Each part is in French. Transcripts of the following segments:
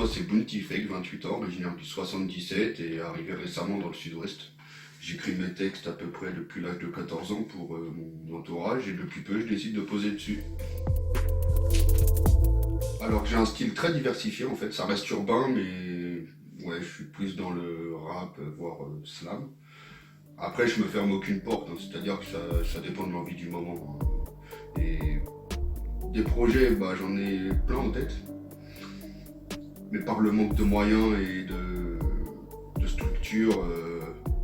moi c'est Bounty Fake, 28 ans, originaire du 77 et arrivé récemment dans le sud-ouest. J'écris mes textes à peu près depuis l'âge de 14 ans pour mon entourage et depuis peu je décide de poser dessus. Alors que j'ai un style très diversifié en fait, ça reste urbain mais ouais je suis plus dans le rap, voire slam. Après je me ferme aucune porte, hein, c'est-à-dire que ça dépend de l'envie du moment. Hein. Et des projets, bah, j'en ai plein en tête. Mais par le manque de moyens et de structure,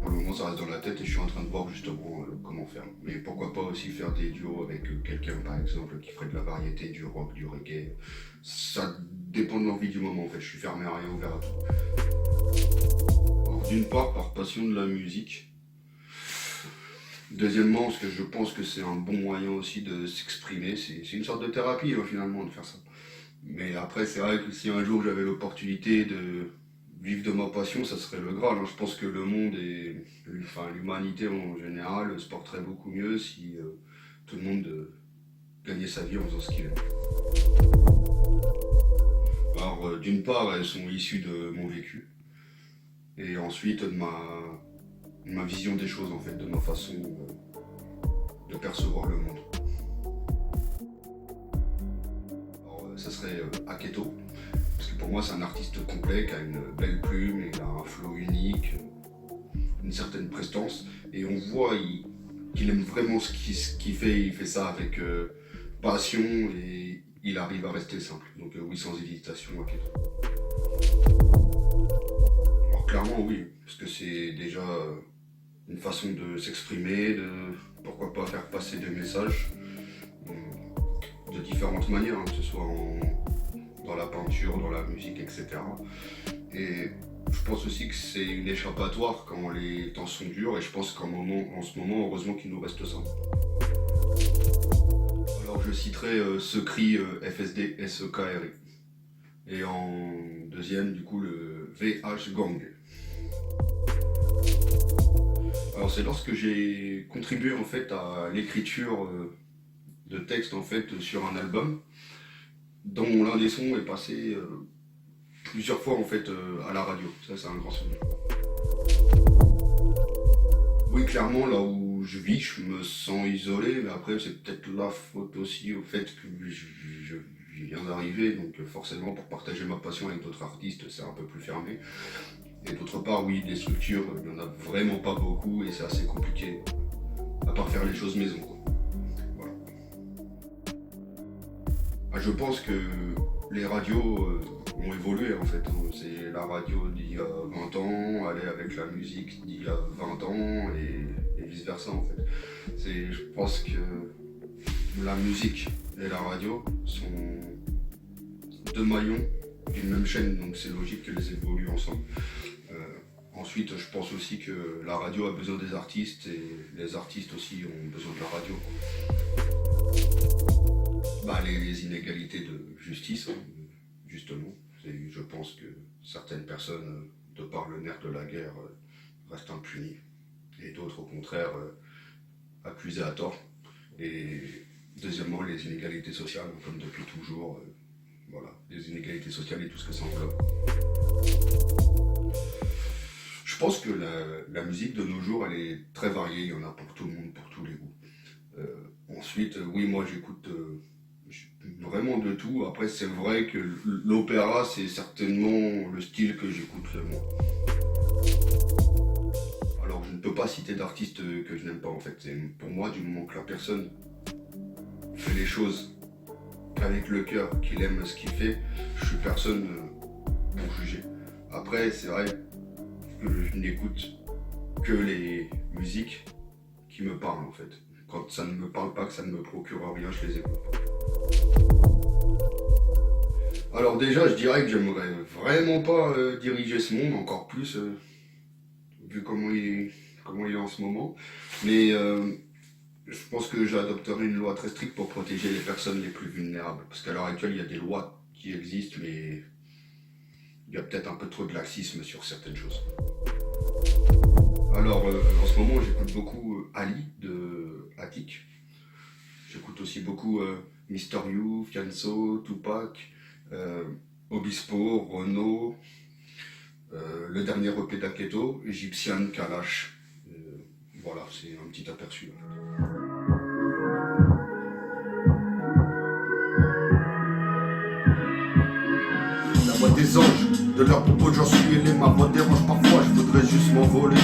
pour le moment ça reste dans la tête et je suis en train de voir justement comment faire. Mais pourquoi pas aussi faire des duos avec quelqu'un par exemple qui ferait de la variété, du rock, du reggae. Ça dépend de l'envie du moment en fait, je suis fermé à rien, ouvert à tout. Alors, d'une part par passion de la musique. Deuxièmement, parce que je pense que c'est un bon moyen aussi de s'exprimer, c'est une sorte de thérapie finalement de faire ça. Mais après, c'est vrai que si un jour j'avais l'opportunité de vivre de ma passion, ça serait le Graal. Hein. Je pense que le monde et enfin, l'humanité en général se porterait beaucoup mieux si tout le monde gagnait sa vie en faisant ce qu'il aime. Alors, d'une part, elles sont issues de mon vécu, et ensuite de ma vision des choses, en fait, de ma façon de percevoir le monde. Alors, ça serait Aketo. Parce que pour moi, c'est un artiste complet qui a une belle plume, il a un flow unique, une certaine prestance. Et on voit qu'il aime vraiment ce qu'il fait. Il fait ça avec passion et il arrive à rester simple. Donc oui, sans hésitation, ok. Alors clairement, oui, parce que c'est déjà une façon de s'exprimer, de pourquoi pas faire passer des messages de différentes manières, hein, que ce soit dans la peinture, dans la musique, etc. Et je pense aussi que c'est une échappatoire quand les temps sont durs et je pense qu'en ce moment, heureusement qu'il nous reste ça. Alors je citerai ce cri FSD SEKRI. Et en deuxième, du coup, le VH Gang. Alors c'est lorsque j'ai contribué en fait à l'écriture de textes en fait sur un album dont l'un des sons est passé plusieurs fois en fait à la radio. Ça c'est un grand souvenir. Oui clairement là où je vis je me sens isolé mais après c'est peut-être la faute aussi au fait que je viens d'arriver donc forcément pour partager ma passion avec d'autres artistes c'est un peu plus fermé. Et d'autre part oui des structures il n'y en a vraiment pas beaucoup et c'est assez compliqué à part faire les choses maison quoi. Voilà. Ah, je pense que les radios ont évolué en fait. Hein. C'est la radio d'il y a 20 ans, aller avec la musique d'il y a 20 ans et vice versa en fait. Je pense que la musique et la radio sont deux maillons d'une même chaîne, donc c'est logique qu'elles évoluent ensemble. Ensuite, je pense aussi que la radio a besoin des artistes et les artistes aussi ont besoin de la radio. Bah, les inégalités de justice, hein, justement. Je pense que certaines personnes, de par le nerf de la guerre, restent impunies. Et d'autres, au contraire, accusées à tort. Et deuxièmement, les inégalités sociales, comme depuis toujours. Voilà, les inégalités sociales et tout ce que ça englobe. Je pense que la musique de nos jours, elle est très variée. Il y en a pour tout le monde, pour tous les goûts. Ensuite, oui, moi j'écoute vraiment de tout. Après, c'est vrai que l'opéra, c'est certainement le style que j'écoute le moins. Alors, je ne peux pas citer d'artistes que je n'aime pas en fait. Pour moi, du moment que la personne fait les choses avec le cœur, qu'il aime ce qu'il fait, je suis personne pour juger. Après, c'est vrai que je n'écoute que les musiques qui me parlent en fait. Quand ça ne me parle pas, que ça ne me procure rien, je les écoute pas. Alors déjà, je dirais que j'aimerais vraiment pas diriger ce monde, encore plus vu comment il est en ce moment. Mais je pense que j'adopterai une loi très stricte pour protéger les personnes les plus vulnérables. Parce qu'à l'heure actuelle, il y a des lois qui existent, mais il y a peut-être un peu trop de laxisme sur certaines choses. Alors, en ce moment, j'écoute beaucoup Ali de Attic. J'écoute aussi beaucoup Mr. You, Fianso, Tupac. Obispo, Renault, le dernier EP d'Aketo, Egyptian, Kalash. Voilà, c'est un petit aperçu. La voix des anges, de leurs propos j'en suis ailé, ma voix dérange parfois, je voudrais juste m'envoler.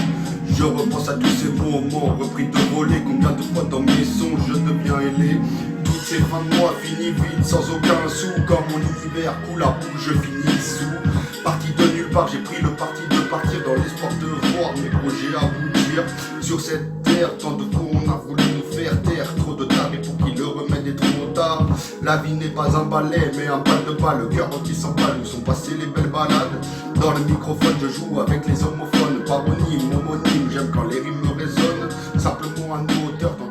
Je repense à tous ces moments repris de voler, combien de fois dans mes songes je deviens ailé. Toutes ces fins de mois finis vite sans aucun sou, quand mon univers coule à bout, je finis sous. Parti de nulle part, j'ai pris le parti de partir dans l'espoir de voir mes projets aboutir. Sur cette terre, tant de fois on a voulu nous faire taire, trop de tard et pour qui le remède est trop tard. La vie n'est pas un ballet mais un bal de balle, le cœur qui s'emballe, où sont passées les belles balades. Dans le microphone je joue avec les homophones, paronyme, homonyme, j'aime quand les rimes me résonnent. Simplement un auteur dans